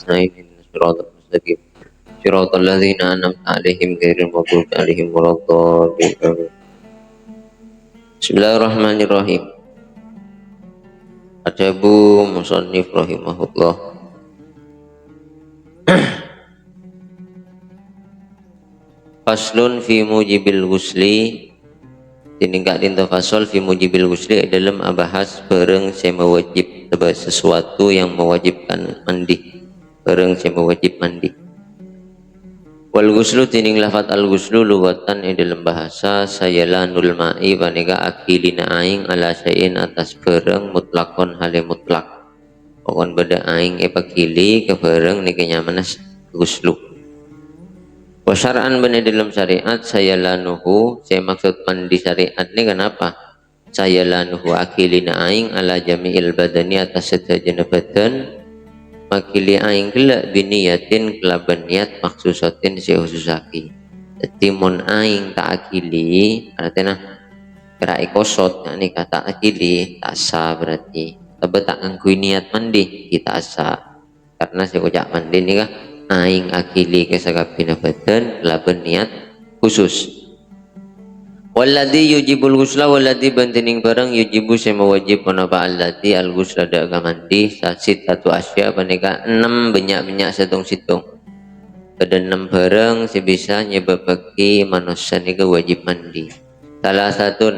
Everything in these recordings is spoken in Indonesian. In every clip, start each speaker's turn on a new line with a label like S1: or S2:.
S1: صراط المستقيم صراط الذين أنعمت عليهم غير المغضوب عليهم ولا الضالين آمين. Bismillahirrahmanirrahim. Adabu musannif rahimahullah. Faslun fi mujibil ghusli. Tiningkat dinta fasal fi mujibil ghusli dalam abahas bareng saya mewajib sesuatu yang mewajibkan mandi. Bareng saya mewajib mandi. Wal ghuslu tining lafat al ghuslu lugatan dalam bahasa sayalanul ma'i paneka akilina aing ala syai'in atas bareng mutlakon hale mutlak. Pokon beda aing pakili ke bareng niki nyamanas ghuslu. Wa syar'an bane dalam syariat sayalanuhu saya maksud mandi syariat ni kenapa? Sayalanuhu akilina aing ala jami'il badani atas sedaya badan makili aing gelak biniyatin kelaban niat maksusatin si khususaki. Jadi mon aing tak akili artinya kerai kosot yakni kata akili tak sah berarti tapi tak ngangkui niat mandi kita asa karena si ucap mandi ni kah aing akili kesakabina badan kelaban niat khusus. Walladhi yujibul ghusla walladhi bantining barang yujibu sema wajib panapa alladhi al ghusla da mandi sasit satu asya paneka 6 banyak situng pada 6 barang sebisa nyebabake manusia nika wajib mandi. Salah satu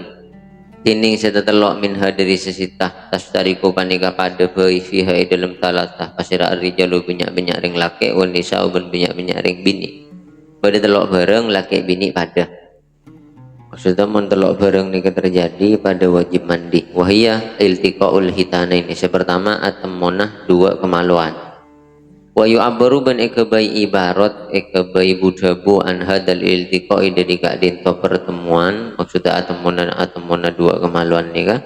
S1: tining setetelok minha dari sesitah tastariku paneka pada bayi fiha dalam talatah pasira rijalu banyak ring laki wal nisa uban banyak ring bini. Pada telok barang laki bini pada maksudnya mentelok bareng ini terjadi pada wajib mandi. Wahiyah iltiqaul hitana ini pertama atemonah dua kemaluan. Wa yu'abbaru ban ekabai ibarat ekabai budabu an hadal iltiqai dari kadinto pertemuan maksudnya atemona dua kemaluan ni kah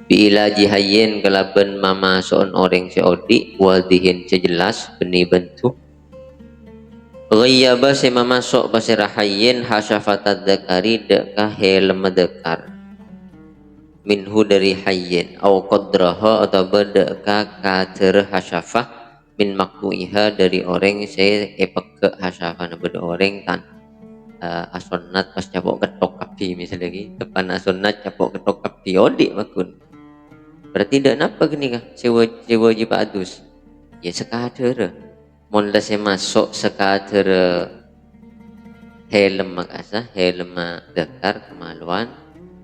S1: bi ilaji hayyin kelaban mama soon orang seodi wadihin sejelas beni bentuk ghayyaba sema masuk pasira hayyin hasyafatad dzakari deka helm dekar minhu dari hayyin au qadraha atau bedeka kader hasyafah min maktuiha dari orang saya epek hasyafah beda orang tan asonnat pas capok ketok kapi misalnya lagi depan asonnat capok ketok kapi odik makun berarti tidak napa gini kah sewa wajib adus ya sekadar mon saya masuk sekadar helm makasa helm dekar kemaluan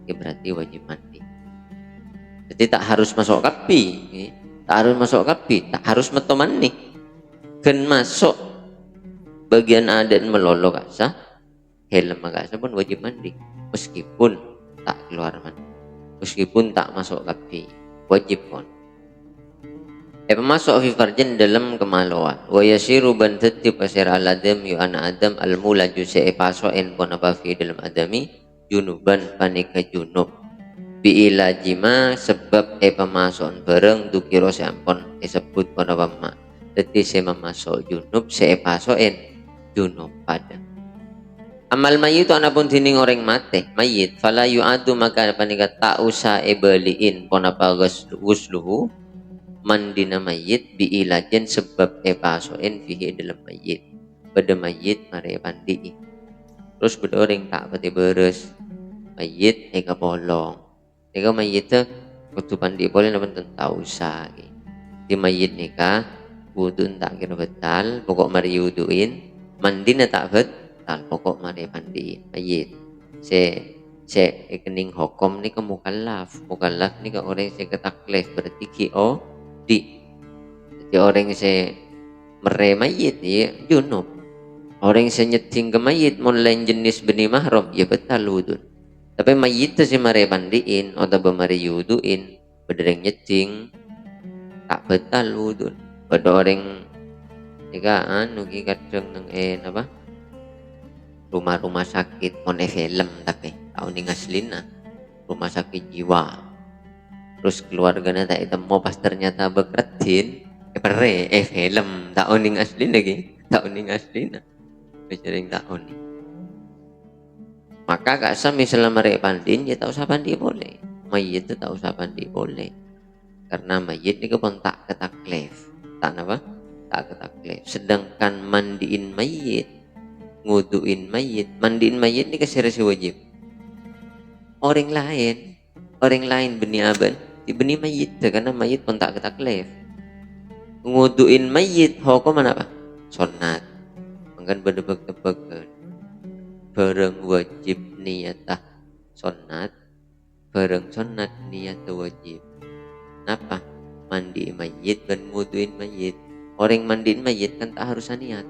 S1: ya berarti wajib mandi. Jadi tak harus masuk kapi ya. Tak harus masuk kapi tak harus metoman nih kan masuk bagian adat melolo kasa helm makasa pun wajib mandi meskipun tak keluar mandi meskipun tak masuk kapi wajib pun masuk fi farjin dalam kemaluan wa yasiru ban tetip pasir al adam yu ana adam al mulaju se pasoen pon apa fi dalam adami junuban panika junub bi ilajima sebab pemasukan bareng dukiro sampun disebut pon apa ma dadi se masuk junub se pasoen junub pada amal mayit anapun dining orang mate mayit fala yu'adu maka panika tak usah baliin pon apa ghusluhu mandina mayit bi ilajen sebab pasoen fihi dalam mayit pada mayit mare mandi terus beda orang tak pati beres mayit eka bolong eka mayit tu kudu mandi boleh namun tahu usah di mayit nika wudu tak kira betal pokok mari wuduin mandina tak betal pokok mari mandi mayit se kening hukum ni ke mukallaf ni ke orang se ketaklif berarti ki jadi orang yang mere mayit ya junub orang yang nyeting ke mayit mau lain jenis benih mahram ya betal wudhu tapi mayit itu si mere mandiin atau bemari yuduin berdering nyeting tak betal wudhu pada orang jika nugi kadang nang apa rumah-rumah sakit mon film tapi tahun ini ngaslina rumah sakit jiwa terus keluarganya tak ketemu pas ternyata bekretin pere film tak oning asli lagi tak oning asli nah sering tak oning maka kak sam misalnya mereka pandin ya tak usah pandi boleh mayit itu tak usah pandi boleh karena mayit ini kepon tak ketaklif tak apa tak ketaklif. Sedangkan mandiin mayit, nguduin mayit, mandiin mayit ni kasih rasa wajib. Orang lain beni aban, di beni mayit karena mayit pun tak ketaklif. Nguduin mayit hukum mana apa? Sunat. Mangkan bedebek-debek bareng wajib niyatah sunat, bareng sunat niat wajib. Kenapa? Mandi mayit dan nguduin mayit. Orang mandiin mayit kan tak harus niat.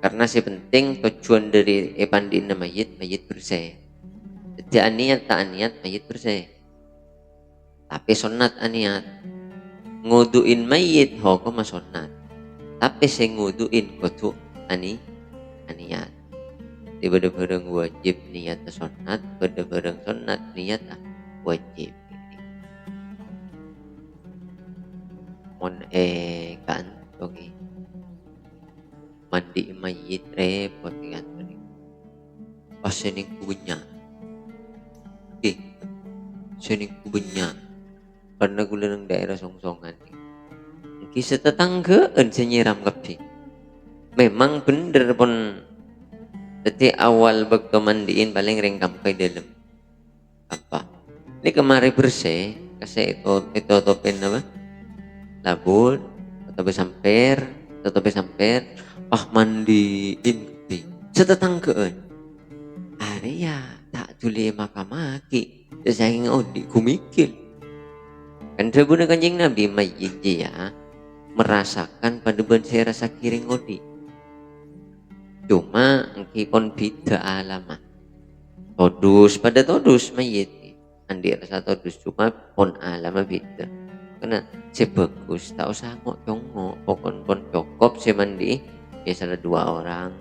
S1: Karena si penting tujuan dari mandiin mayit bersih. Jadi aniat tak aniat mayit bersih. Tapi sunat aniat. Nguduin mayit hukum sunat. Tapi saya nguduin kudu aniat. Di bareng wajib niat sunat, bareng sunat niat wajib. Mon kan oke. Mandi mayit repot kan tadi. Pas sening kubenya. Sening kubenya. Karena gula ng daerah songsongan. Kisah tetanggaan senyiram kapi. Memang bener pun. Jadi awal bakal mandiin paling ringkam ke dalam. Apa? Ini kemari bersih. Kasi itu topin apa? Labur, tetapi samper, mandiin kapi. Setetanggaan. Area tak tuli makamaki. Sayang odi kumikil. Kan sabuna kanjeng Nabi mayit ya merasakan pada saya rasa kiring odi. Cuma engkipon bida alama. Todus mayit. Andi rasa todus cuma pon alama bida. Karena sebagus tak usah ngok pokon cukup si mandi biasalah 2 orang.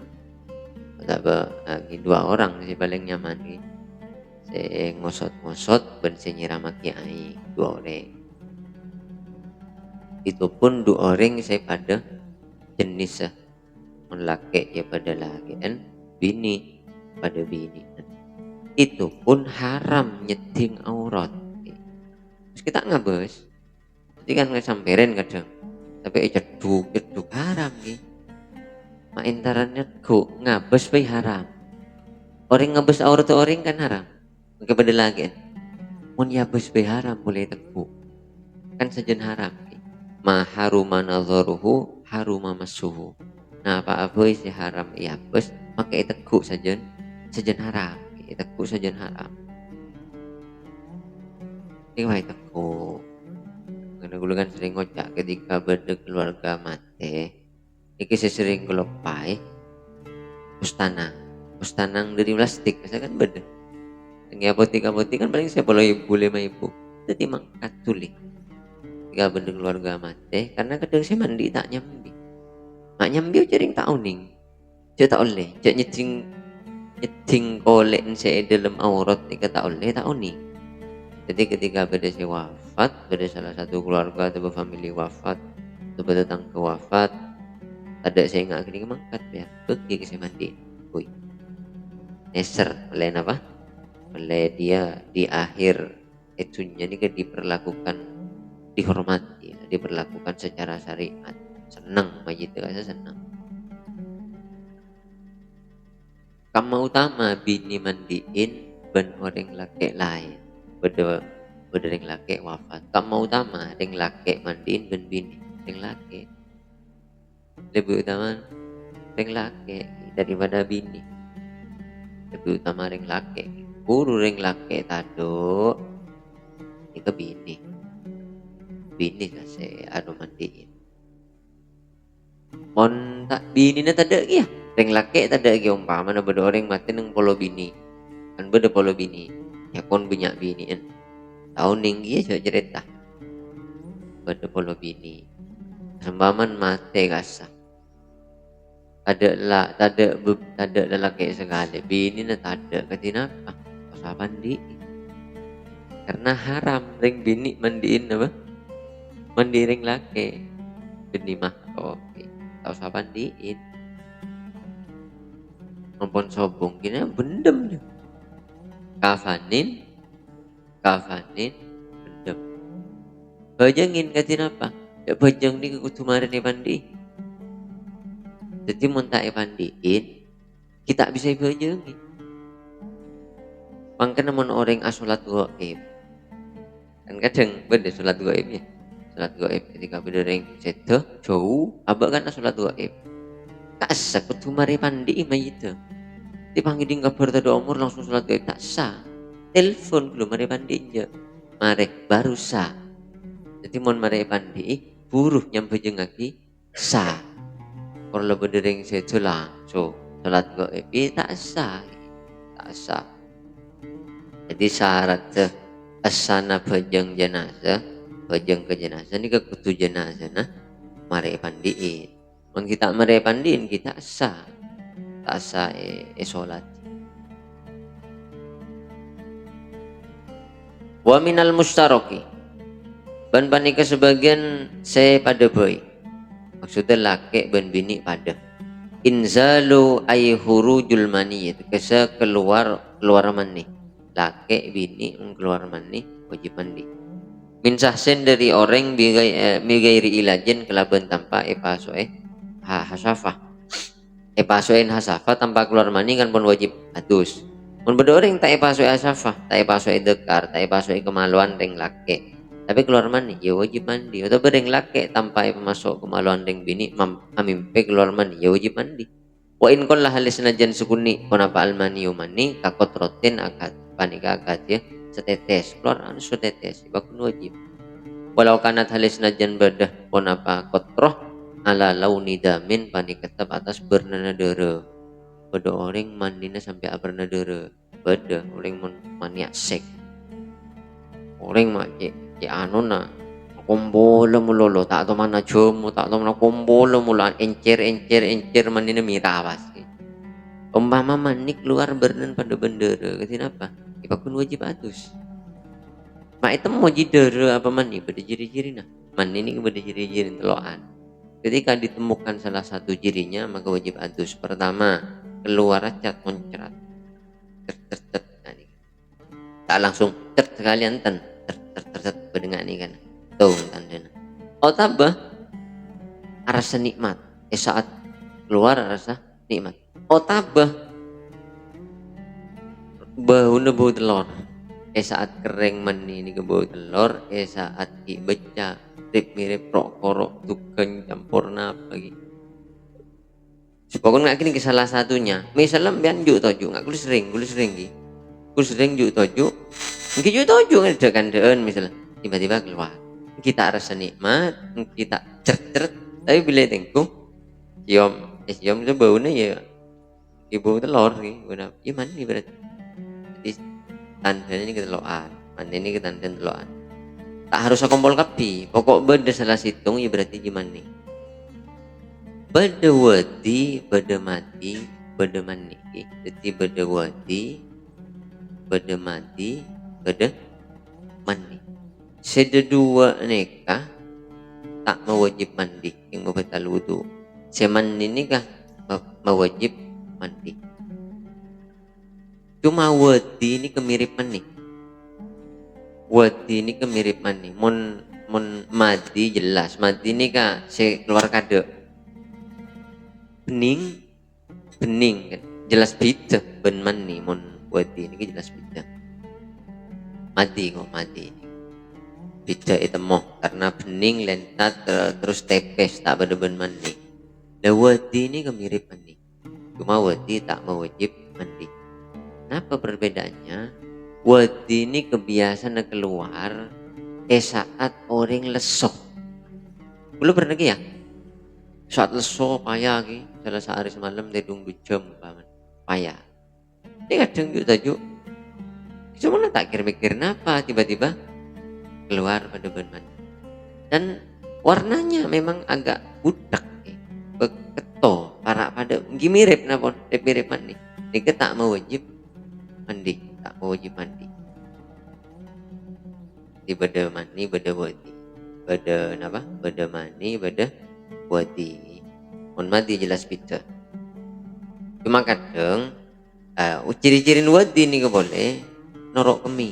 S1: Lagi 2 orang sih paling nyaman nih. Saya ngosot ben nyiram kiai 2 orang. Itu pun 2 orang saya pada jenis laki ya pada laki dan bini pada bini. Itu pun haram nyeting aurat. Terus kita ngabes. Jadi kan ngesamperin kadang. Tapi jeduk haram nih. Maintarannya ku ngabes bae haram. Orang ngabes aurat orang kan haram. Kepada lagi. Mun yabes bae haram boleh teku. Kan sejen haram. Ma haruma nadharuhu haruma masuhu. Nah apa isi haram yabes maka teku sejen haram. Teku sejen haram. Ini wae teku. Karena gue kan sering ngocak ketika berkeluarga mati. Iki sering gelopai Ustanang dari plastik. Saya kan beda. Yang apotik kan paling saya boleh ibu. Jadi mangkat tuli. Ketika berkeluarga mati. Karena kadang saya mandi tak nyambi. Mak nyambi jaring tak uning. Saya tak oleh. Saya nyeting kolek saya dalam aurat. Nika tak oleh tak uning. Jadi ketika beda saya wafat, beda salah satu keluarga atau family wafat, atau datang ke wafat, ada saya nggak kini mangkat ya, pergi ke saya mandi, neser, oleh apa? Oleh dia di akhir itunya ini kan diperlakukan, dihormati, diperlakukan secara syariat, senang, majid saya senang. Kama utama bini mandiin ben orang laki lain. Beda ring laki wafat. Kama utama ring laki mandiin ben bini ring laki. Lebih utama ring laki daripada bini. Lebih utama ring laki. Guru ring laki tado itu bini. Bini kasi anu mandiin. Mon tak bini na tada ya. Ring laki tada lagi umpama na beda orang mati nang polo bini. Kan beda polo bini. Ya kon banyak biniin. Tahun tinggi aja cerita. Beda polo bini. Sembaman mati kasa. Ada lelaki sekali. Bini na tada. Kenapa? Pasal mandi. Karena haram ring bini mandiin apa? Mandi ring laki. Bini mah kopi. Tak usah mandiin. Mampun sobong kini bendem dia. Kafanin bendem. Bajangin katin apa? Ya bajang ni kutumaran ni mandi. Jadi mun tak pandiin kita bisa bejengi. Mangkana mun orang asolat gaib. Kan kadang beda salat gaib ya. Salat gaib ketika beda ring sedo jauh abak kan salat gaib. Kasa kudu mari pandi mayit. Dipanggil kabar tadi umur langsung salat gaib tak sah. Telepon belum mari pandi aja. Mari baru sah. Jadi mon mari pandi buruh nyampe jengaki sah. Kalau berdering sedo langsung salat gaib tak sah. Tak sah. Jadi syarat asana bajang jenazah, bajang ke jenazah ni ke kutu jenazah nah mari pandiin. Mun kita mari pandiin kita sah. Tak sah solat. Wa minal mustaraki. Ban panika sebagian saya pada boy. Maksudnya laki ban bini pada. Inzalu ay hurujul mani itu kesa keluar mani. Laki bini keluar mani wajib mandi. Min sahsen dari orang bigairi ilajin kelaban tanpa hasafah. Pasoin hasafah tanpa keluar mani kan pun wajib adus. Mun beda orang tak pasoin hasafah, tak pasoin dekar, tak pasoin kemaluan ring laki. Tapi keluar mani ya wajib mandi. Atau bereng laki tanpa masuk kemaluan ring bini amimpe keluar mani ya wajib mandi. Wa in kullah halis najan sukuni konapa almani mani kakot rotin akad panika akad ya setetes keluar anu setetes bakun wajib. Walau kanat halis najan badah konapa kotroh ala launi damin panika tetap atas bernadere. Beda orang mandina sampai bernadere. Beda orang maniak sek. Orang mak anu na kombola mulolo tak tahu mana jomo tak tahu mana kombola mulan encer mandina mira pasti. Umpama mani keluar bernen pada bendera kenapa? Ipakun wajib adus. Mak itu mau jidere apa mani pada ciri-ciri nah. Mani ini pada ciri-ciri teloan. Ketika ditemukan salah satu cirinya maka wajib adus. Pertama keluar cat moncrat. Ter tak langsung sekalian ten berdengar ini kan tuh tandanya tabah rasa nikmat saat keluar rasa nikmat tabah bau telur saat kering mani ini ke bau telur saat baca mirip rokok tukang campurna lagi pokoknya nggak kini salah satunya misalnya bian juk toju nggak kulis sering juk toju mungkin toju kan misalnya tiba-tiba keluar kita rasa nikmat kita cert tapi bila tengku cium itu baunya ya ibu telur gimana ya mana nih berarti jadi tandanya ini keteloan mana ini ketandan teloan tak harus kompol kapi pokok beda salah situng ya berarti gimana nih beda wadi beda mati beda mani jadi beda wadi beda mati beda mandi sedua nikah tak mewajib mandi yang membatal wudu semandi nikah mewajib mandi cuma wadi ini kemirip mani mon madi jelas madi ini kah saya keluar kade bening kan jelas beda ben mani mon wadi ini jelas beda mati beda itu moh karena bening lentat terus tepes tak berdeban mandi lah wadi ini kemirip mandi cuma wadi tak mewajib mandi kenapa perbedaannya wadi ini kebiasaan keluar saat orang lesok belum pernah ya saat lesok payah lagi salah sehari semalam dedung 2 jam payah ini kadang juga cuma tak mikir kenapa tiba-tiba keluar pada benar dan warnanya memang agak budak keto para pada mirip napa mirip mandi ini tak mewajib mandi di beda mani beda wadi beda napa beda mani beda wadi mun mati jelas beda cuma kadang ciri-ciri wadi ini boleh norok kemi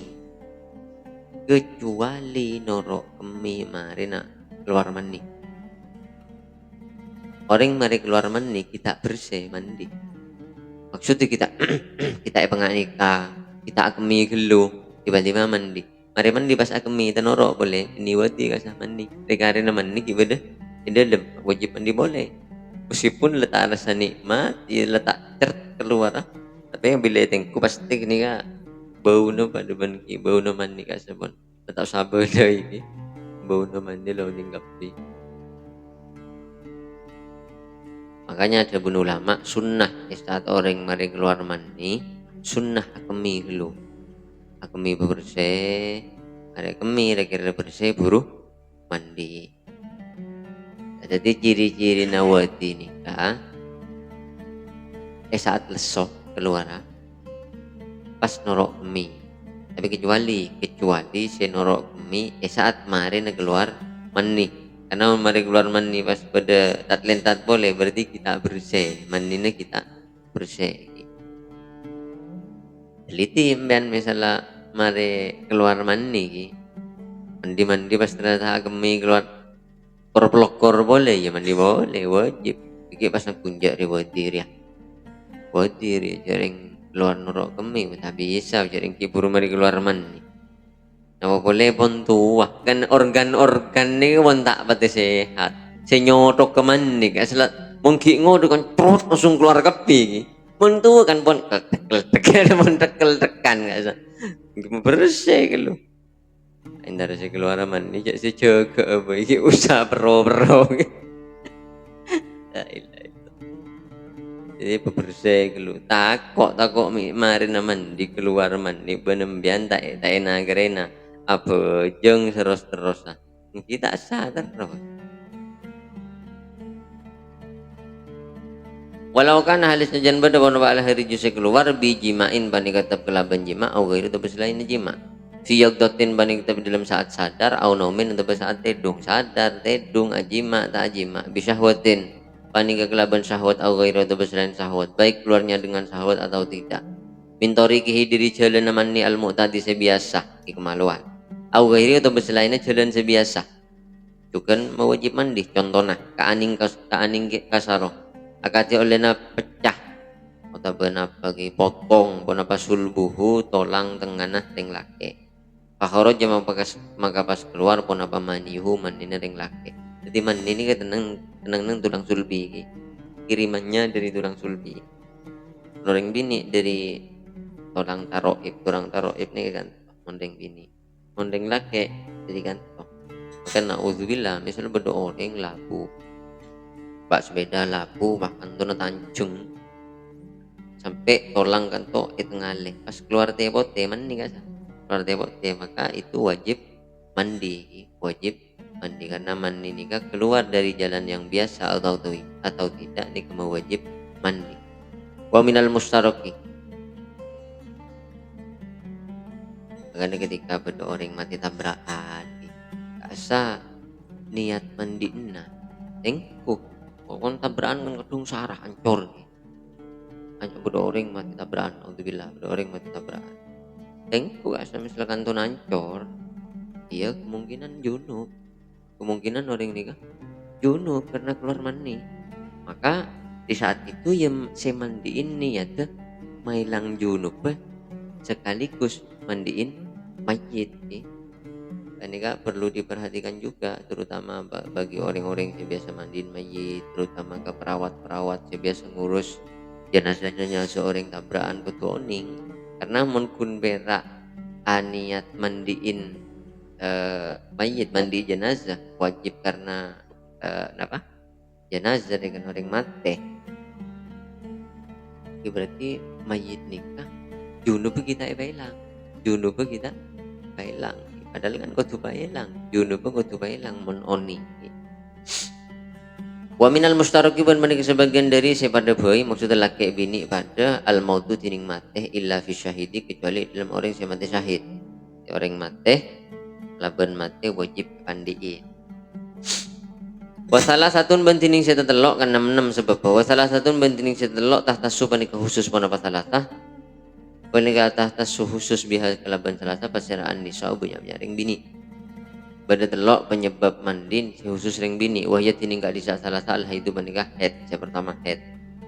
S1: kecuali norok kemi mari nak keluar mani orang mari keluar mani kita bersih mandi. Maksudnya kita kita penganika, kita akemi gelu, tiba-tiba mandi. Mari mandi pas akemi tenorok boleh, ini wati kasah mandi. Rekarena mandi gimana? Di dalam wajib mandi boleh. Meskipun letak rasa nikmat, dia letak cert keluar. Tapi yang bila tengku pasti ni ka bau no pada mandi, bau no mandi kasah pun. Letak sabar dah ini, bau no mandi lalu tinggal di. Makanya ada pun ulama sunnah saat orang mari keluar mandi sunnah akemi dulu, akemi bersih, ada akemi kira bersih buru mandi. Jadi ciri-ciri nawati nikah saat lesok keluar pas norok kemi. Tapi kecuali si norok kemi saat mari keluar mandi. Karena mari keluar mandi pas pada tat lentat boleh berarti kita bersih, mandinya kita bersih. Teliti imban misalnya mari keluar mandi pas ternyata kami keluar pelokor boleh ya mandi boleh wajib. Iki pas kunjak wadir ya jaring keluar norok kami tapi bisa jaring kibur mari keluar mandi. Nah boleh pun tua kan organ-organ ni pun tak pati sehat. Senyotok ke mandi kan selat mungkin ngodo kan terus langsung keluar kepi. Pun tua kan pun tekel tekan kan. Bersih kalau. Indar si keluar mandi jak si jaga apa iki usah pro. Jadi bersih kalau takok mari mandi keluar mandi benembian tak enak gerena. Apa jeng terus kita sadar terus. Walau kan halis najan pada wana ba'ala hari juse keluar bijimain bani katab kelaban jima au gairu tapi selain jima fi yaqdatin bani katab dalam saat sadar au naumin atau saat tedung sadar tedung ajima tak ajima bisyahwatin bani kelaban syahwat au gairu atau selain syahwat baik keluarnya dengan syahwat atau tidak mintori kihi diri jalan namani al mu'tadi sebiasa kemaluan au gairi atau selainnya jalan sebiasa juga mewajib mandi contohnya kaaning kasaro akati oleh na pecah atau benar bagi potong pun apa sulbuhu tolang tengah ring laki pakhoro jama maka pas keluar pun apa manihu mandina ring laki jadi mandi ini tenang tulang sulbi kirimannya dari tulang sulbi orang bini dari tolang taroib ini kan mondeng bini mondeng laki jadi kan maka na'udzubillah misalnya berdoa orang labu bak sepeda labu bahkan tuh tanjung sampai tolang kan to ngalih pas keluar tebote mandi kan keluar tebote maka itu wajib mandi karena mandi nikah keluar dari jalan yang biasa atau tidak nikah wajib mandi. Wa minal mustaraki karena ketika berdoa orang mati tabrakan asa niat mandi tengku kon tabrakan kan kedung sarah hancur hanya berdoa orang mati tabrakan alhamdulillah berdoa orang mati tabrakan tengku asa misalkan tuh hancur iya kemungkinan orang nikah junub karena keluar mani maka di saat itu yang saya mandiin niat mailang junub sekaligus mandiin mayit dan ini perlu diperhatikan juga terutama bagi orang-orang yang biasa mandiin mayit terutama ke perawat-perawat yang biasa ngurus jenazahnya seorang tabrakan betuoning karena mungkin berak niat mandiin mayit mandi jenazah wajib karena jenazah dengan orang mati berarti mayit nikah junub kita hilang padahal kan kau tuh hilang junub kau tuh hilang mononi wa minal mustaraki ban manik sebagian dari sepada boy maksudnya laki bini pada al mautu tining mate illa fi syahidi kecuali dalam orang yang mati syahid orang mati laban mati wajib pandiin wasalah satun bantining saya telok kan 66 sebab wasalah satun bantining saya telok tahta panika khusus pun apa salah panika tahta khusus biha kelaban salasa pasiraan nisa banyak nyaring bini Bada telok penyebab mandi khusus ring bini wahya tininggal di salah itu menikah head. Saya pertama head.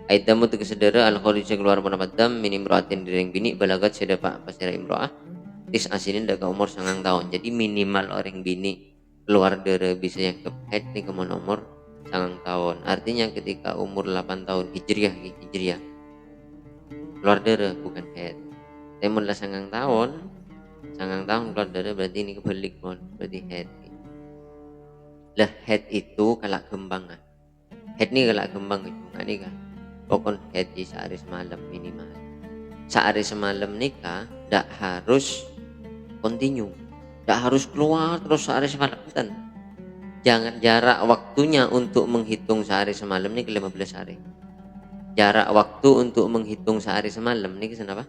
S1: Aitamu tu kesedera al kharij keluar dam minim roatin di ring bini balagat sedapak pasira imroah tis asinin daga umur 9 tahun. Jadi minimal orang bini keluar darah bisa yang ke head nih ke umur 9 tahun. Artinya ketika umur 8 tahun hijriah keluar darah bukan head. Temun lah 9 tahun keluar darah berarti ini kebalik berarti head. Lah head itu kalak kembangan. Head ni kalak kembang hitungan ni kan. Pokon head di sehari semalam minimal. Sehari semalam nikah tak harus continue. Tak harus keluar terus sehari semalam kan. Jangan jarak waktunya untuk menghitung sehari semalam ni ke 15 hari. Jarak waktu untuk menghitung sehari semalam ni ke kenapa?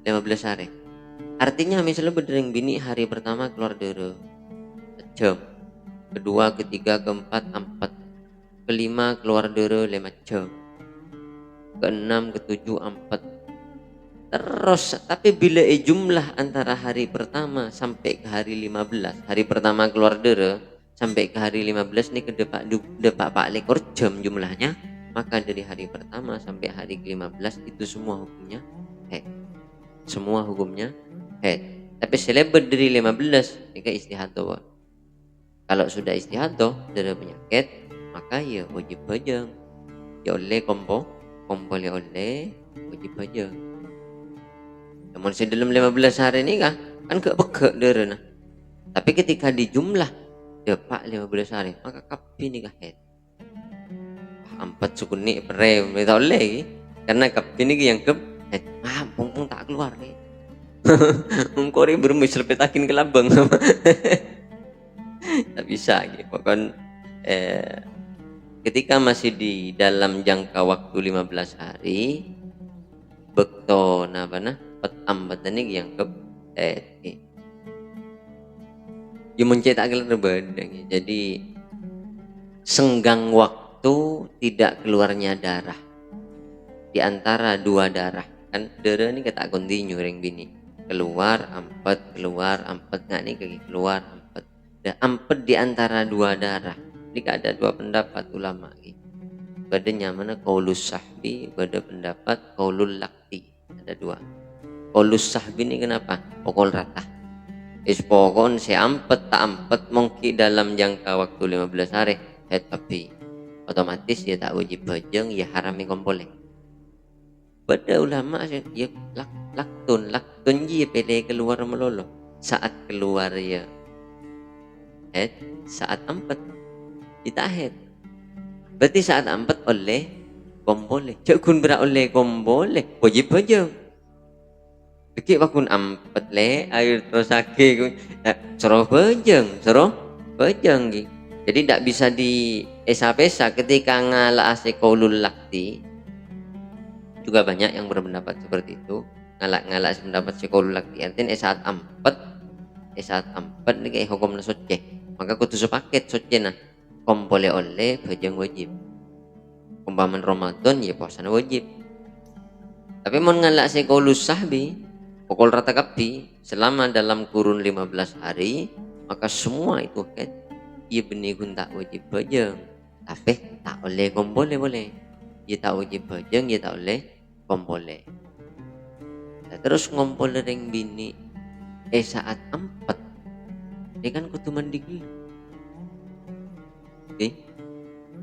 S1: 15 hari. Artinya misalnya berdering bini hari pertama keluar darah jam, kedua, ketiga, keempat, 4, kelima keluar darah 5 jam, keenam, ketujuh, 4. Terus tapi bila jumlah antara hari pertama sampai ke hari 15, hari pertama keluar darah sampai ke hari 15 ni ke depak 4 ekor jam jumlahnya, maka dari hari pertama sampai hari ke-15 itu semua hukumnya head. Semua hukumnya head. Tapi selebar dari 15 ini istihadah. Kalau sudah istihadah dari penyakit, maka ya wajib bajang. Ya oleh kompol ya oleh wajib bajang. Namun dalam 15 hari ini kan gak pegak darah. Tapi ketika dijumlah dapat 15 hari, maka kapi ni head. 4 sukuni prem tak oleh karena kapi ni yang ke head. Pung tak keluar ni. Mungkori bermis lepetakin ke labang. Tak bisa gitu. Pokoknya ketika masih di dalam jangka waktu 15 hari bekto petambatan ini yang ke dia mencetak berbeda. Jadi senggang waktu tidak keluarnya darah di antara dua darah kan darah ini kata continue ring bini keluar 4 nggak nih kaki keluar 4 dan 4 di antara dua darah ini ada dua pendapat ulama badanya mana qaulus sahbi bada pendapat qaulul lakti ada dua. Qaulus sahbi ini kenapa pokol rata pokon si 4 tak 4 mungkin dalam jangka waktu 15 hari head tapi otomatis ya tak wajib bajang ya harami kompoleh. Pada ulama ya laktun dia pede keluar melolo saat keluar ya head saat 4 kita head berarti saat 4 oleh kompoleh cakun berak oleh kompoleh wajib bajang Beki wakun 4 le air terus sakit suruh bajang jadi tidak bisa di esa-pesa ketika ngalah ase qaulul lakti. Juga banyak yang berpendapat seperti itu ngalak pendapat qaulul lakti artinya saat 4 ni kayak hukum soce maka kudu sepaket soce nah kompole oleh bajang wajib umpaman Ramadan ya puasana wajib tapi mau ngalak qaulus sahbi pokol rata kapi selama dalam kurun 15 hari maka semua itu kan ia benih tak wajib bajang tapi tak oleh kompole boleh ia tak wajib bajang ia tak oleh kompole nah, terus ngompol ring bini saat 4 dia kan kudu mandi dulu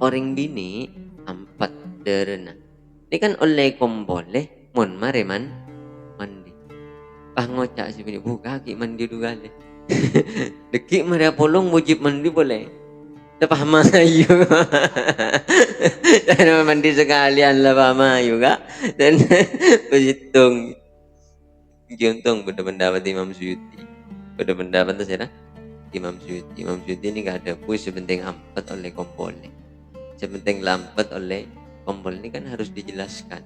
S1: orang bini 4 derena ini kan oleh kompole mon mare mandi ngocak si bini buka ki mandi dulu le deki mare polong wajib mandi boleh paham ayu dan mandi sekalian lah paham ayu kak dan berhitung juntung pada pendapat Imam Suyuti pada pendapat itu saya Imam Suyuti ini gak ada pun sepenting 4 oleh kompolnya sepenting lampat oleh kompol ini kan harus dijelaskan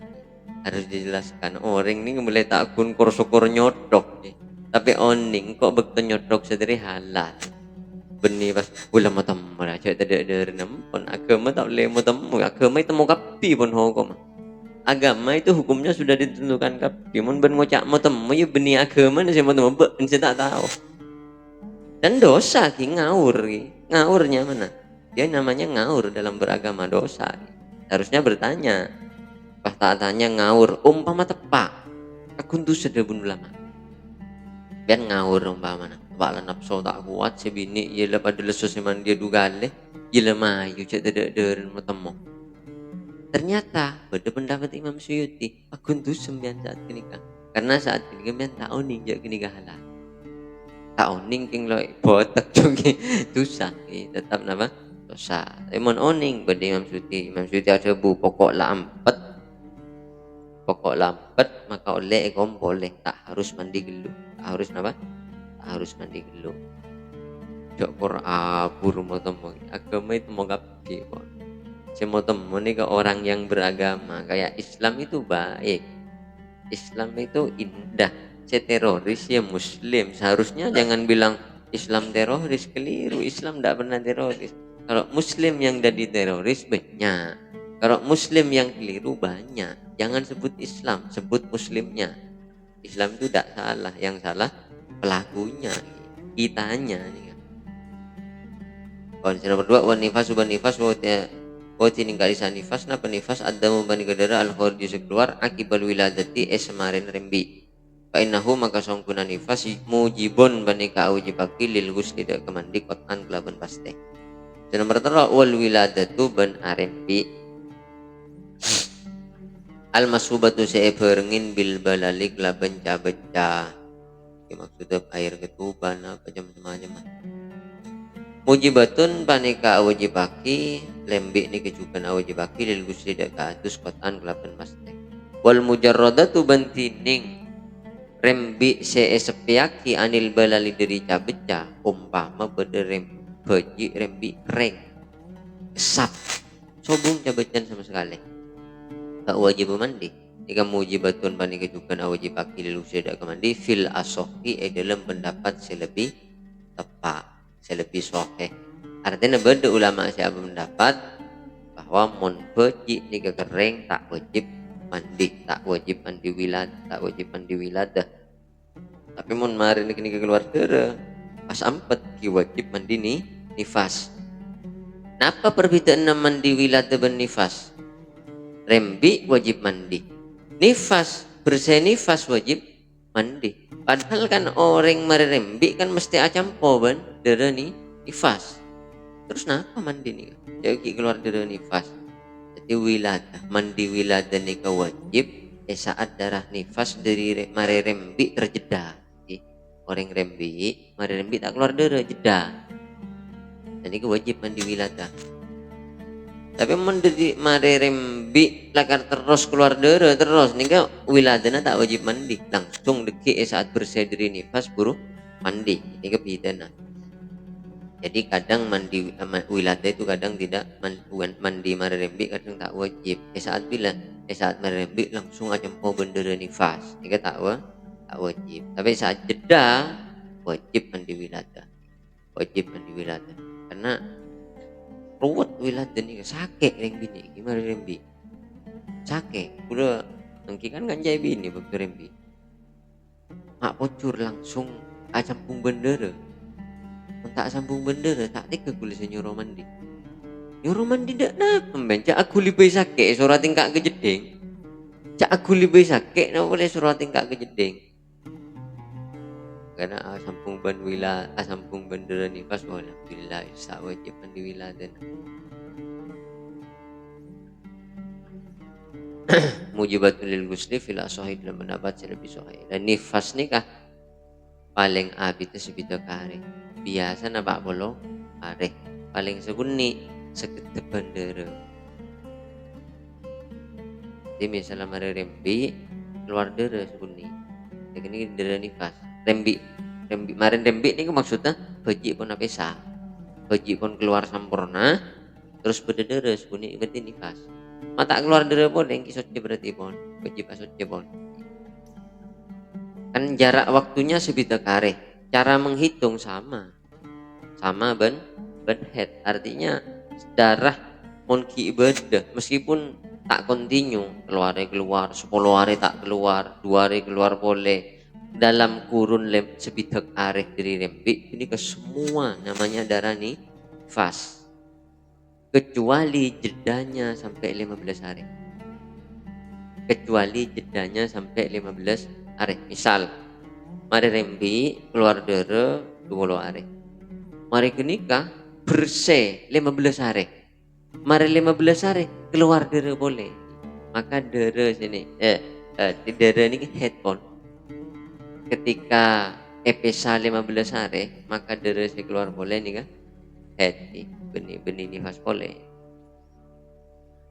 S1: orang ini mulai takun kur-syukur nyodok tapi oning kok betul nyodok sedari halal benih pas ulama temu aja tidak ada pun agama tak boleh temu agama itu mau kapi pun hukum agama itu hukumnya sudah ditentukan kapi mun ben ngocak mau temu ya benih agama ni saya mau temu ben saya tak tahu Dan dosa ki ngaur ki. Ngaurnya mana? Dia namanya ngaur dalam beragama, dosa ki. Harusnya bertanya. Pas tak tanya ngaur, umpama tepak. Aku tuh sudah bunuh lama. Biar ngaur umpama mana. Bala nafsu tak kuat sebini ialah pada lesu seman dia dugale. Ialah mayu cek dedek matemo. Ternyata pada pendapat Imam Suyuti, aku tuh sembilan saat kenikah. Karena saat kenikah tak oning jak kenikah halal. Tak oning king lo botak juga dosa, tetap nama dosa. Emon oning pada Imam Suyuti ada bu pokok lampet maka oleh ekom boleh tak harus mandi gelu, tak harus apa? Tak harus mandi gelu. Jok abur mau temu agama itu mau gapi pun. Saya mau temu nih ke orang yang beragama kayak Islam itu baik, Islam itu indah. Saya teroris ya Muslim, seharusnya jangan bilang Islam teroris, keliru. Islam tidak pernah teroris. Kalau Muslim yang jadi teroris banyak, kalau Muslim yang keliru banyak. Jangan sebut Islam, sebut Muslimnya. Islam itu tidak salah, yang salah pelakunya, kitanya. Konsep nomor 2, wan nifas ninggal isa nifas na penifas ada membani kedara al khorji keluar akibat wiladati semarin rembi. Kainahu maka songkuna nifas mujibun bani kaujibaki lil ghusli dak kemandi kotan kelaban paste. Dan nomor 3, wal wiladatu ban arembi al masubatu seeberengin bil balalik laban cabeca. Maksudnya air ketuban apa macam-macam. Mujibatun panika awajibaki lembik ni kejukan awajibaki lil gusli dak katus kotan kelapan paste. Wal mujarradatu bantining rembi sepiaki anil balali dari cabeca umpama bederem beji rembi reng sap sobung cabecan sama sekali tak wajib mandi. Jika mujibatun panika kejukan awajibaki lil gusli dak mandi fil asohi dalam pendapat selebih tepat, selebih soheh. Artinya beda ulama siapa mendapat bahwa mon beji ni kering tak wajib mandi, tak wajib mandi wiladah. Tapi mon mari ni keluar darah pas ampet ki wajib mandi ni nifas. Napa perbedaan mandi wiladah dan nifas? Rembi wajib mandi, nifas bersih nifas wajib mandi. Padahal kan orang merembi kan mesti acampo ban darah ni nifas. Terus kenapa mandi nih? Jadi keluar darah nifas. Jadi wiladah, mandi wiladah ni wajib saat darah nifas dari marerembi terjeda. Jadi, orang rembi, marerembi tak keluar darah jeda. Jadi wajib mandi wiladah. Tapi mandi marerembi lakar terus keluar darah terus nika wiladana tak wajib mandi, langsung deki saat bersih dari nifas buru mandi. Ini kebidana. Jadi kadang mandi wiladah itu kadang tidak mandi marerembi kadang tak wajib. Saat marerembi langsung aja mau bendera nifas. Nika tak wajib. Tapi saat jeda wajib mandi wiladah. Wajib mandi wiladah. Karena ruwet wiladah nih sakit rembi nih gimana rembi sakit udah nangki kan jai bini waktu rembi mak pocur langsung sambung bendera tak sambung bendera tak tiga kulis nyuruh mandi dak nak membaca aku lebih sakit surat tingkak kejedeng cak aku lebih sakit nak boleh surat tingkak kejedeng karena sampung ban sampung bendera nifas alhamdulillah isa wajib mandi wiladan. Mujibatul lil ghusli fil asahi dalam pendapat lebih sahih. Dan nifas nikah paling abite sebida kare. Biasa na pak bolo kare paling seguni sekedep bendera. Jadi misalnya mare rembi keluar darah seguni. Ini darah nifas. Rembi marin rembi ini maksudnya beji pun apesa beji pun keluar sampurna terus berdara bunyi berarti nifas mata keluar darah pun yang kisotnya berarti pun beji pasotnya pun kan jarak waktunya sebida kare cara menghitung sama ben head artinya darah monki ibadah meskipun tak kontinu keluar 10 hari tak keluar 2 hari keluar boleh dalam kurun sepitek areh dari rembik ini ke semua namanya darah nifas kecuali jedanya sampai 15 hari, kecuali jedanya sampai 15 hari. Misal mari rembi keluar darah 20 hari, mari kenikah bersih 15 hari, mari 15 hari keluar darah boleh, maka darah sini darah ini headphone ketika epesa 15 hari maka darah saya keluar boleh nih kan head benih-benih nifas boleh.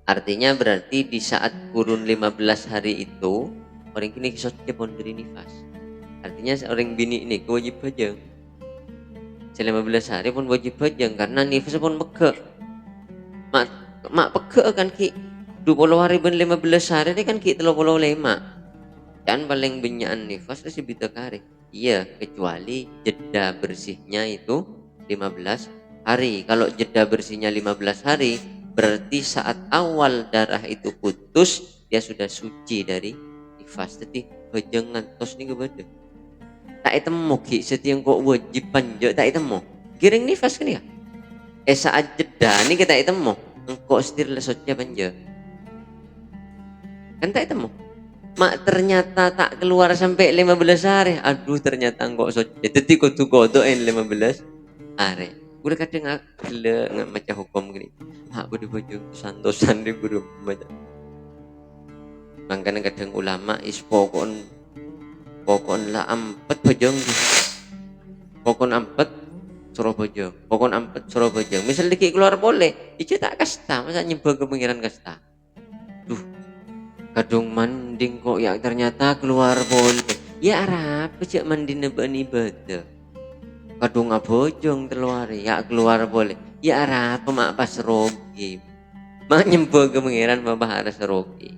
S1: Artinya berarti di saat kurun 15 hari itu orang kini kisahnya pun dari nifas. Artinya orang bini ini wajib bajang. Selama 15 hari pun wajib bajang karena nifas pun peke. Mak peke kan ki 20 hari ben 15 hari ini kan ki 35. Dan paling benyaan nifas itu sebita kari. Iya, kecuali jeda bersihnya itu 15 hari. Kalau jeda bersihnya 15 hari, berarti saat awal darah itu putus, dia sudah suci dari nifas. Jadi, jangan tos ni kepada. Tak itemu ki setiap kok wajib panja tak itemu. Giring nifas kan ya? Saat jeda ni kita itemu. Engkau setir lesotnya panja. Kan tak itemu. Mak ternyata tak keluar sampai 15 hari. Aduh ternyata enggak soce. Jadi kudu-kudu 15 hari. Udah kadang nggak macam hukum gini. Mak bodoh bodoh santosan di buru baca. Makanya kadang ulama is pokon lah ampet bojong. Pokon ampet suruh bojong. Pokon ampet suruh bojong. Misal dikit keluar boleh. Ijo tak kasta. Masa nyembah ke pengiran kasta. Duh. Kadung manding kok ya ternyata keluar boleh. Ya arah pecek manding nebani bete. Kadung abojong keluar ya keluar boleh. Ya arah pemak pas rogi. Mak nyempo kemengiran mabah harus rogi.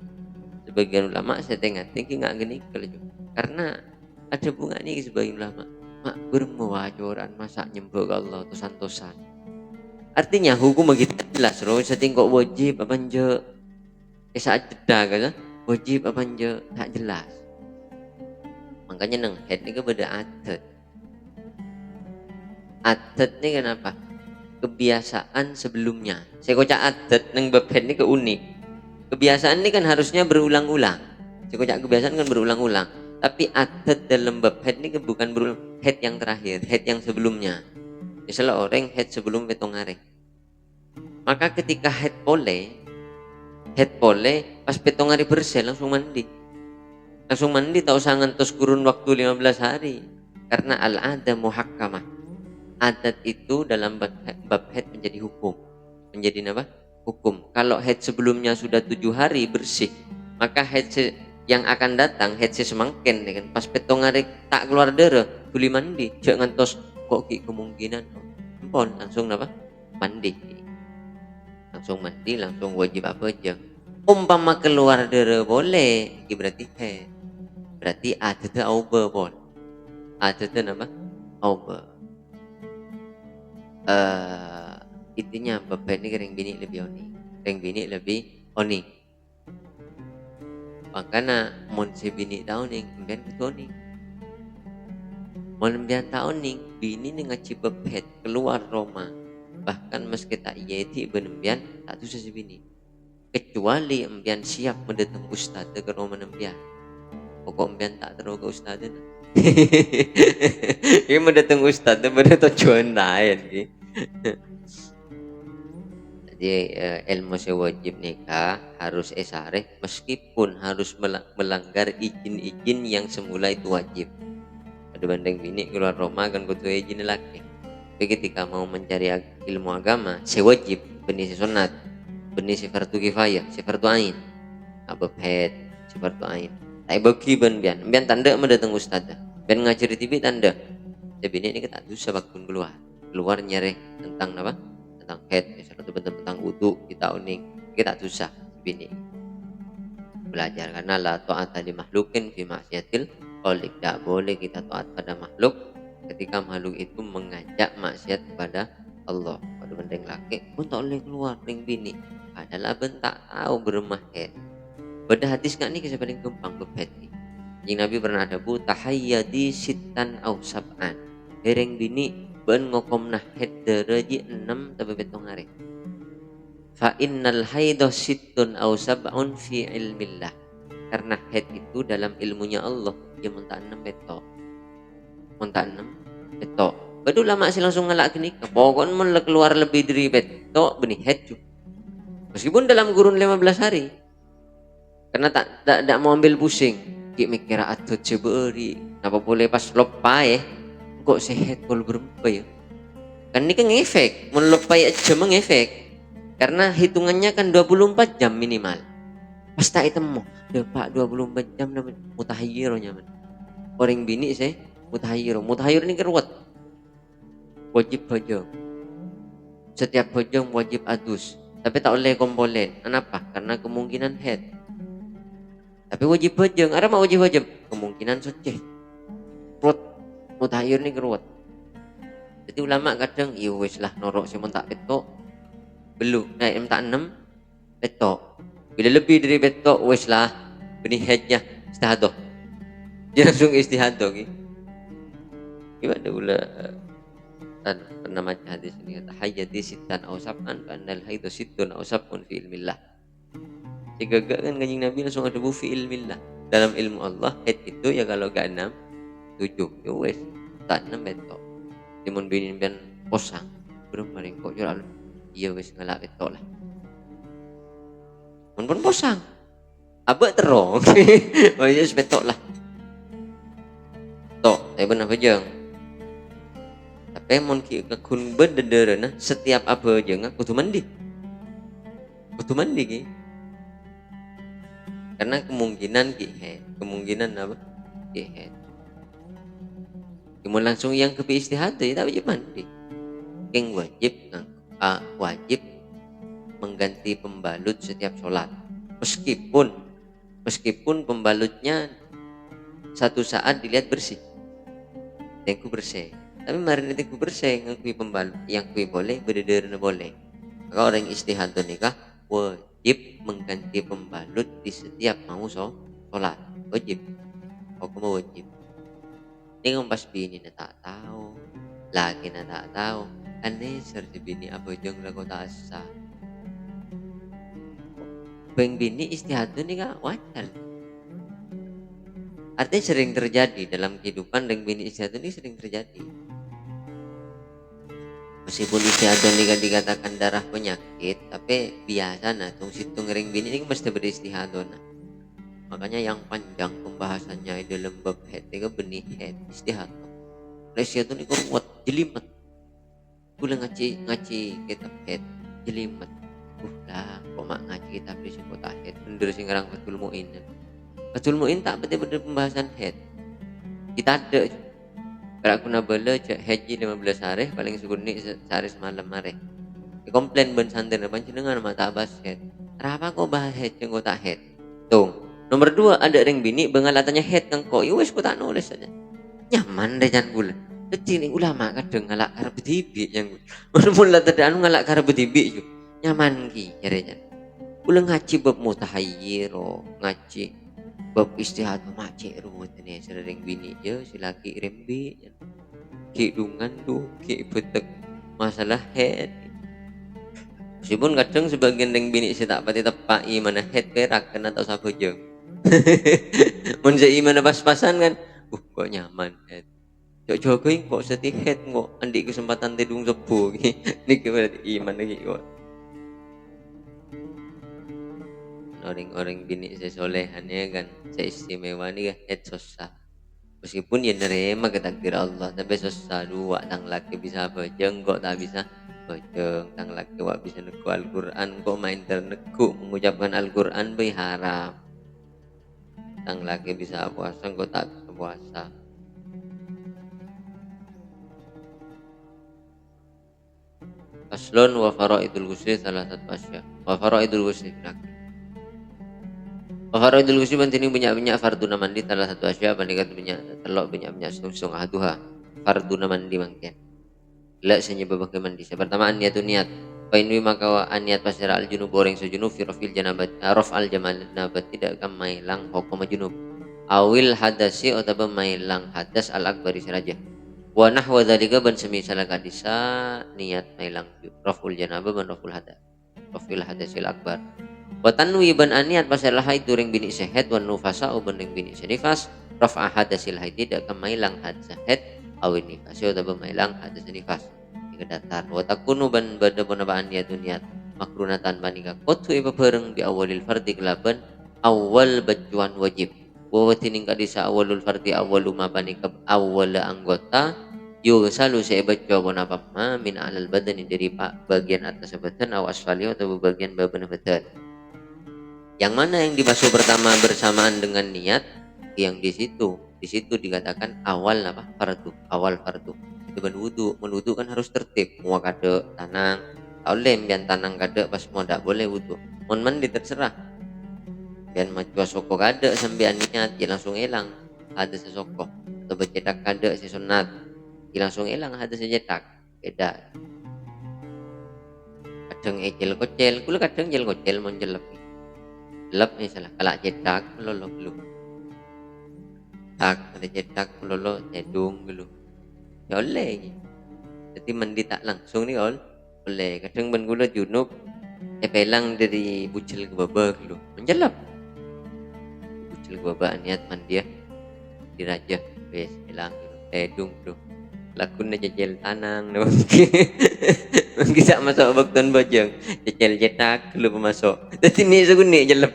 S1: Sebagian ulama saya tengah tinggi nggak gini kalau karena ada bunga nih sebagian ulama. Mak bermewajoran masa nyempo ke Allah tosan-tosan. Artinya hukum begitu jelas roh setingkok wajib apa nje. Saat jeda kan wajib apa enggak tak jelas. Makanya neng head ni beda adat. Adat ni kenapa? Kebiasaan sebelumnya. Saya kocak adat neng bab head ni unik. Kebiasaan ni kan harusnya berulang-ulang. Saya kocak kebiasaan kan berulang-ulang. Tapi adat dalam bab head ni bukan berulang. Head yang terakhir, head yang sebelumnya. Misalnya orang head sebelum petongare. Maka ketika head boleh pas petongare bersih langsung mandi tak usah ngantos kurun waktu 15 hari karena al-ada muhakkamah. Adat itu dalam bab head menjadi hukum, menjadi apa? Hukum. Kalau head sebelumnya sudah 7 hari bersih, maka head yang akan datang head semangken kan pas petongare tak keluar darah tuli mandi jangan ngantos kok kemungkinan empon langsung apa? Mandi langsung wajib apa aja. Umpama keluar darah boleh berarti head. Berarti adatnya auba pon. Adatnya apa? Auba. Intinya bapak ini ring bini lebih oni. Makanya mon si bini tahun nih, kemudian ketoni. Mon bian tahun nih, bini nih ngaci bepet keluar Roma. Bahkan meski tak yeti benembian tak tuh si bini. Kecuali embian siap mendatang ustad ke Roma nembian. Pokok embian tak terus ke ustad na. Ini mendatang ustad na pada tujuan lain. Jadi ilmu sewajib nikah harus esareh meskipun harus melanggar izin-izin yang semula itu wajib. Ada banding bini keluar Roma kan butuh izin laki. Tapi ketika mau mencari ilmu agama sewajib benih sunat, benih fardu kifayah, fardu ain. Abab head, fardu ain. Tai bagi bian tanda mendatang ustad. Ben ngajari TV tanda. Jadi ini kita dosa waktu keluar nyari tentang apa? Tentang head, misalnya tentang wudu kita unik kita susah bini belajar karena la ta'ata li makhlukin fi maksiatil khaliq. Tak boleh kita taat pada makhluk ketika makhluk itu mengajak maksiat kepada Allah. Pada bendeng laki pun tak boleh keluar ring bini adalah bentak tahu beremah head. Pada hadis nggak nih kisah paling gampang bebet nih. Yang Nabi pernah ada bu tahayyadi sitan au sab'an. Hereng bini ben ngokom nah head deraji 6 tapi betong hari. Fa innal haidah sittun au sab'un fi ilmillah. Karena head itu dalam ilmunya Allah dia mentah 6 betok. Mentah 6 betok. Badu lama sih langsung ngelak gini. Pokoknya mun keluar lebih dari betok benih head juga. Meskipun dalam kurun 15 hari. Karena tak mau ambil pusing. Ki mikir atau coba ri. Napa boleh pas lopai kok sehat kalau berempat ya. Kan ini kan ngefek. Mun lopai aja mengefek. Karena hitungannya kan 24 jam minimal. Pas tak itemu, Pak 24 jam namanya mutahayyiro nyaman. Orang bini saya mutahayyiro. Mutahayyiro ini keruat. Wajib bojong. Setiap bojong wajib adus. Tapi tak boleh kompolen. Kenapa? Karena kemungkinan head. Tapi wajib bojong. Ada mah wajib bojong? Kemungkinan soceh. Ruwet. Mutahayyir ini keruat. Jadi ulama kadang ya wis lah norok si tak betok. Belum. Nah tak 6 betok. Bila lebih dari betok wis lah benih headnya istihadah. Dia langsung istihadah gitu. Gimana ula pernah baca hadis ini kata hayyati sitan aw sab'an fa annal haidu sittun aw sab'un fi ilmillah. Jika gak kan kanjeng Nabi langsung ada fi ilmillah. Dalam ilmu Allah head itu ya kalau gak 6 7 ya wis tak 6 betok. Timun binin ben posang belum maring kok jual iya wis ngelak betok lah. Mun pun posang abek terong. Oh iya betok lah. Tok, saya benar bejeng. Tapi mun ki kekun bedederena setiap apa jeung kudu mandi. Kudu mandi ki. Karena kemungkinan ki kemungkinan apa? Ki head. Mun langsung yang kepi istihad ya tak wajib mandi. Yang wajib mengganti pembalut setiap sholat. Meskipun pembalutnya satu saat dilihat bersih. Yang bersih. Tapi kemarin itu bersih yang kui pembalut, yang kui boleh berdederna boleh. Maka orang istihad nikah wajib mengganti pembalut di setiap mau sholat. Wajib. Hukum wajib. Ini pas bini na tak tahu, laki na tak tahu, aneh serti bini apa jeng lagu tak asa. Beng bini istihad ni kak wajar. Artinya sering terjadi dalam kehidupan dan bini istihad ini sering terjadi. Meskipun istihad ni kan dikatakan darah penyakit, tapi biasa nah tung situng ring bini ini mesti beristihad nah. Makanya yang panjang pembahasannya di dalam bab head itu benih head istihad. Istihad ini kuat jelimet. Boleh ngaji kitab head jelimet. Lah kok mak ngaji kitab di kota head bener sing ngarang Fathul Muin. Fathul Muin tak betul-betul pembahasan head. Kita ada kalau aku nabala haji 15 hari paling syukur ni sehari semalam hari. Komplain ben santai panjenengan mata bahas head. Kenapa kok bahas head jeung kota head? Tuh. Nomor 2 ada ring bini bengalatannya head kang kok wis ku tak nulis saja. Nyaman deh jan kula. Dadi ning ulama kadang ngalak karep tibi yang mula tedanu ngalak karep tibi yo. Nyaman ki jare jan. Kula ngaji bab mutahayyiro, ngaji bab istihad macik ruwet ne sering bini je silaki rembe jan. Ki dungan tu ki betek masalah head. Meskipun kadang sebagian ring bini saya tak pati tepai mana head perak kena atau sapa jeung. Mun iman pas-pasan kan kok nyaman head jokowi kok sedih head kok andik kesempatan tidung sepuh niki berarti iman lagi kok orang-orang bini sesolehannya kan seistimewa nih kan head susah meskipun ya nerima ketakdir Allah tapi susah dua tang laki bisa bajeng kok tak bisa bajeng tang laki wak bisa neku Al-Quran kok main terneku mengucapkan Al-Quran bayi haram tang laki bisa puasa kok tak bisa puasa. Faslun wa faraidul ghusli salah satu asya. Wa faraidul ghusli wa faraidul ghusli penting banyak-banyak farduna mandi salah satu asya pandikat banyak telok banyak-banyak sung aduha farduna mandi mangken. La senyebab bagai mandi. Pertama niatun niat. Fa inwi maka niat pasira al junub orang sejunub fi rafil janabat raf al jamal nabat tidak akan mailang hukum junub awil hadasi atau mailang hadas al akbari siraja wa nahwa dzalika ban semisal kadisa niat mailang raful janabah ban raful hadas raful hadasil akbar wa tanwi ban aniat pasal haid during bini sehat wa nufasa ban bini senifas rafa hadasil haid tidak mailang hadas sehat awin nifas atau mailang hadas nifas datar wa takunu ban bada bonabaan niat niat makrunatan banika kotu iba bareng di awalil fardi kelaban awal bajuan wajib wa tining kadisa awalul fardi awalu ma banika awal anggota yusalu sa baca bonapa ma min alal badani dari bagian atas badan aw asfali atau bagian badan badan yang mana yang dibasuh pertama bersamaan dengan niat yang di situ dikatakan awal apa fardu awal fardu dengan wudu kan harus tertib mau kade tanang tau lem bian tanang kade pas mau tak boleh wudu mon mandi terserah bian macua soko kade sambil niat ya langsung hilang ada sesoko atau bercetak kade sesunat ya langsung hilang ada sejetak beda kadang ejel kocel kula kadang jel kocel mon jelep misalnya kalau cetak melolo belum tak ada cetak melolo cedung belum ya oleh jadi mandi tak langsung nih oleh kadang ben gula junub pelang dari bucil ke baba gitu menjelap bucil ke baba niat mandi ya diraja wes hilang cedung tuh lakunya jejel tanang bisa masuk baktan bajang jejel cetak lu masuk jadi ni seguni jelap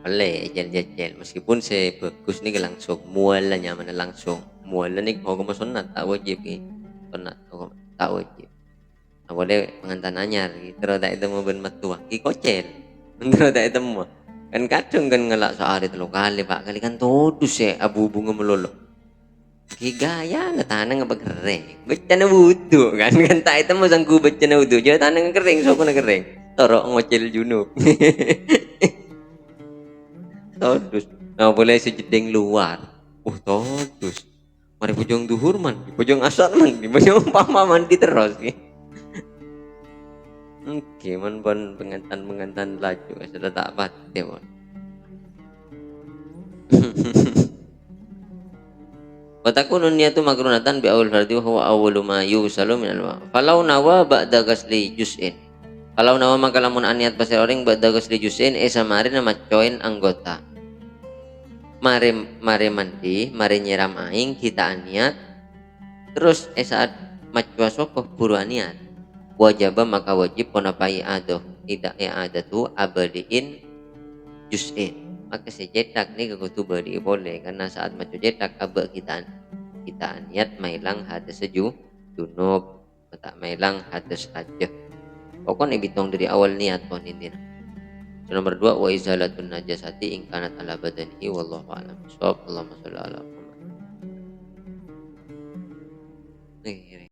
S1: oleh jejel meskipun saya bagus nih langsung mualah nyaman langsung mualah nih mau ke sunat tak wajib nih sunat tak wajib nah, boleh pengantin anyar gitu tak itu mau ben matua ki kocel terus tak itu mau kan kadang kan ngelak soal itu kali pak kali kan todus ya abu bunga melolo ki gaya na tanang apa kering baca na wudu kan tak itu mau sangku baca na wudu jadi tanang kering so na kering torok ngocel junub todus nah boleh sejedeng luar todus mari pojong duhur mandi pojong asar mandi pojong pama mandi terus oke man pengantan laju sudah tak pati mon Watakun niyatu makrunatan bi awal fardi wa huwa awwalu ma yusalu minal ma. Falau nawa ba'da ghasli juz'in. Kalau nawa maka lamun aniat pasal orang ba'da ghasli juz'in samari nama coin anggota. Mari mandi, mari nyiram aing kita aniat. Terus saat macua sokoh buru aniat. Wajib maka wajib ponapai adoh tidak tu abadiin juz'in. Maka sejetak nih kegutu beri boleh karena saat macu cetak abak kita niat mailang hadas junub tak mailang hadas aja pokoknya bitong dari awal niat pon ini nomor 2 wa izalatun najasati in kanat ala badanihi wallahu a'lam bissawab Allahumma shalli ala Muhammad